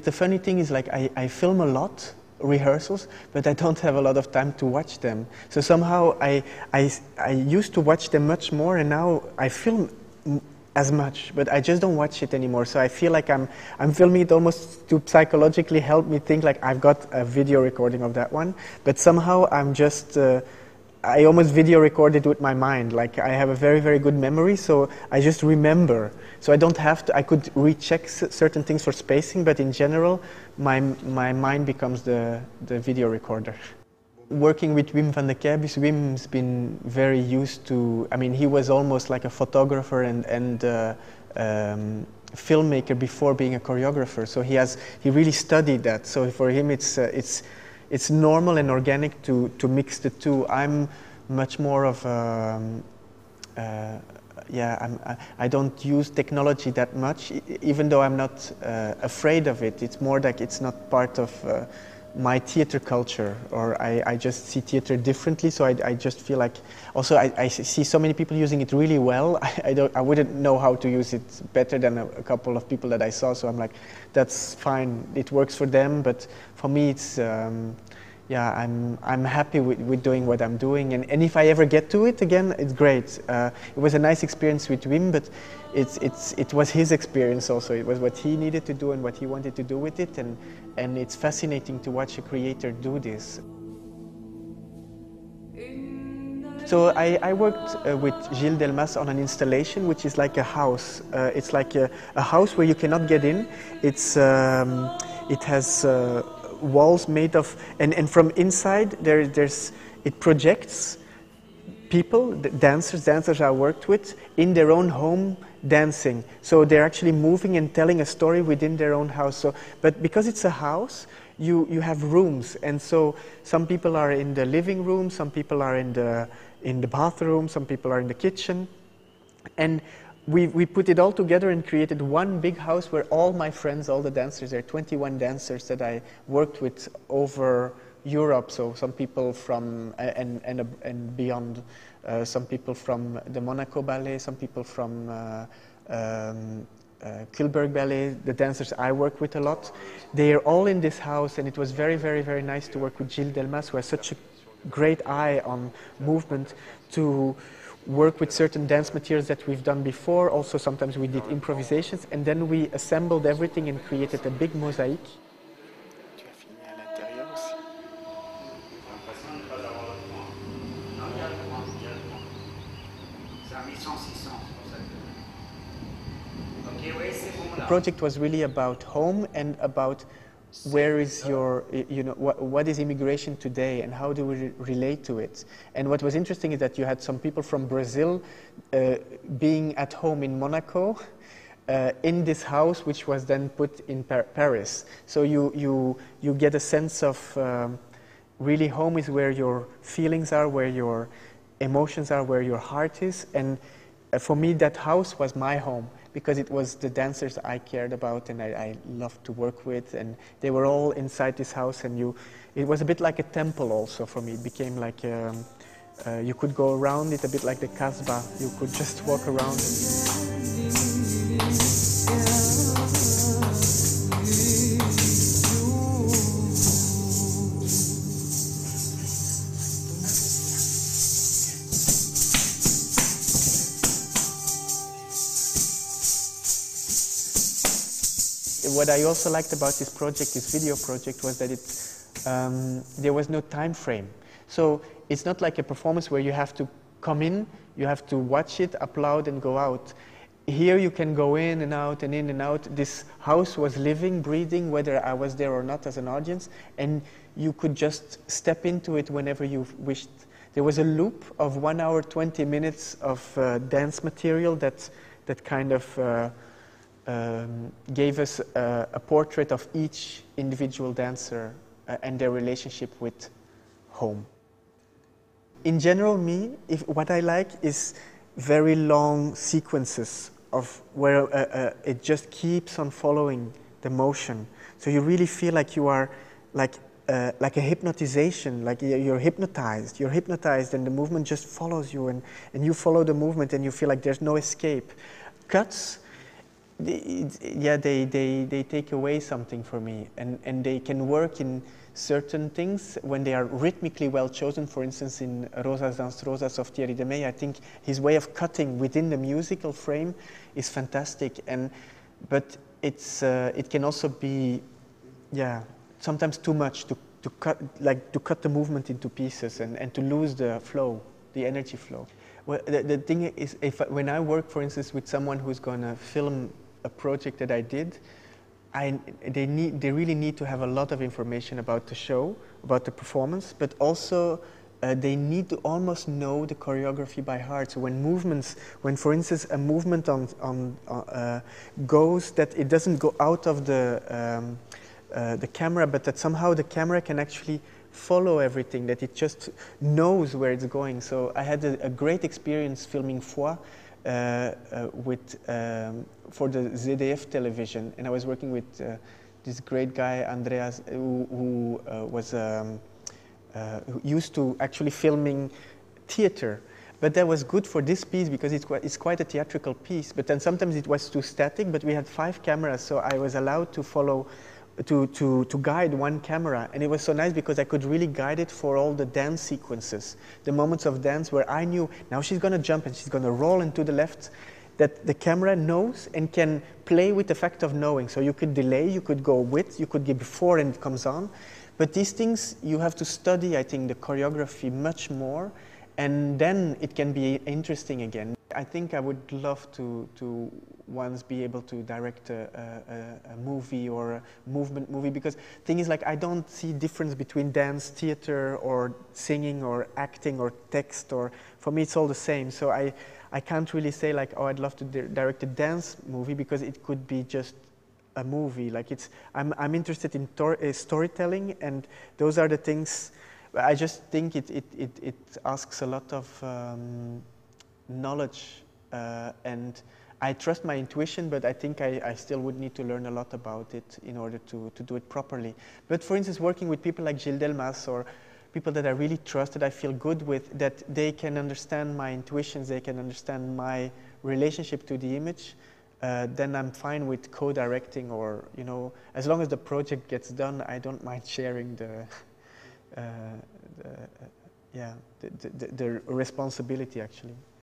The funny thing is, like, I film a lot, rehearsals, but I don't have a lot of time to watch them. So somehow I used to watch them much more, and now I film as much, but I just don't watch it anymore. So I feel like I'm filming it almost to psychologically help me think like I've got a video recording of that one, but somehow I'm just I almost video record it with my mind. Like, I have a very, very good memory, so I just remember. So I don't have to, I could recheck certain things for spacing, but in general, my mind becomes the video recorder. Working with Wim van de Keibus, Wim's been very used to, I mean, he was almost like a photographer and filmmaker before being a choreographer. So he really studied that. So for him, it's normal and organic to mix the two. I'm much more of I don't use technology that much, even though I'm not afraid of it. It's more like it's not part of my theater culture, or I just see theater differently. So I just feel like, also I see so many people using it really well. I wouldn't know how to use it better than a couple of people that I saw. So I'm like, that's fine. It works for them, but for me, it's I'm happy with doing what I'm doing, and if I ever get to it again, it's great. It was a nice experience with Wim, but it was his experience also. It was what he needed to do and what he wanted to do with it, and it's fascinating to watch a creator do this. So I worked with Gilles Delmas on an installation which is like a house. It's like a house where you cannot get in. It has walls made of, and from inside it projects people, dancers I worked with, in their own home dancing. So they're actually moving and telling a story within their own house. So, but because it's a house, you have rooms, and so some people are in the living room, some people are in the bathroom, some people are in the kitchen, and we put it all together and created one big house where all my friends, all the dancers, there are 21 dancers that I worked with over Europe. So some people from and beyond, some people from the Monaco Ballet, some people from Kilberg Ballet, the dancers I work with a lot. They are all in this house, and it was very, very, very nice to work with Gilles Delmas, who has such a great eye on movement, to work with certain dance materials that we've done before. Also, sometimes we did improvisations, and then we assembled everything and created a big mosaic. The project was really about home and about where is your, what is immigration today and how do we relate to it. And what was interesting is that you had some people from Brazil being at home in Monaco in this house, which was then put in Paris. So you get a sense of really home is where your feelings are, where your emotions are, where your heart is. And for me, that house was my home, because it was the dancers I cared about and I loved to work with, and they were all inside this house, and it was a bit like a temple also for me. It became like you could go around it a bit like the Kasbah. You could just walk around. What I also liked about this project, this video project, was that there was no time frame. So it's not like a performance where you have to come in, you have to watch it, applaud, and go out. Here you can go in and out and in and out. This house was living, breathing, whether I was there or not as an audience, and you could just step into it whenever you wished. There was a loop of 1 hour, 20 minutes of dance material that kind of gave us a portrait of each individual dancer and their relationship with home. In general, what I like is very long sequences of where it just keeps on following the motion. So you really feel like you are like a hypnotization, like you're hypnotized, and the movement just follows you, and you follow the movement, and you feel like there's no escape. Cuts, They take away something for me, and they can work in certain things when they are rhythmically well chosen. For instance, in Rosas dans Rosas of Thierry Demey, I think his way of cutting within the musical frame is fantastic. But it can also be, sometimes too much to cut the movement into pieces and to lose the flow, the energy flow. Well, the thing is, when I work, for instance, with someone who's going to film a project that I did, they really need to have a lot of information about the show, about the performance, but also they need to almost know the choreography by heart. So when for instance a movement goes, that it doesn't go out of the camera, but that somehow the camera can actually follow everything, that it just knows where it's going. So I had a great experience filming Foi for the ZDF television, and I was working with this great guy Andreas, who used to actually filming theater. But that was good for this piece because it's quite a theatrical piece. But then sometimes it was too static. But we had 5 cameras, so I was allowed to follow, to guide one camera, and it was so nice because I could really guide it for all the dance sequences, the moments of dance where I knew now she's going to jump and she's going to roll into the left, that the camera knows and can play with the fact of knowing. So you could delay, you could go with, you could get before and it comes on. But these things you have to study, I think, the choreography much more, and then it can be interesting again. I think I would love to once be able to direct a movie or a movement movie, because the thing is, like, I don't see difference between dance, theater, or singing, or acting, or text, or for me it's all the same. So I can't really say like, oh, I'd love to direct a dance movie, because it could be just a movie. Like I'm interested in storytelling, and those are the things. I just think it asks a lot of knowledge, and I trust my intuition, but I think I still would need to learn a lot about it in order to do it properly. But for instance, working with people like Gilles Delmas, or people that I really trust, that I feel good with, that they can understand my intuitions, they can understand my relationship to the image, then I'm fine with co-directing, or, you know, as long as the project gets done, I don't mind sharing the responsibility, actually.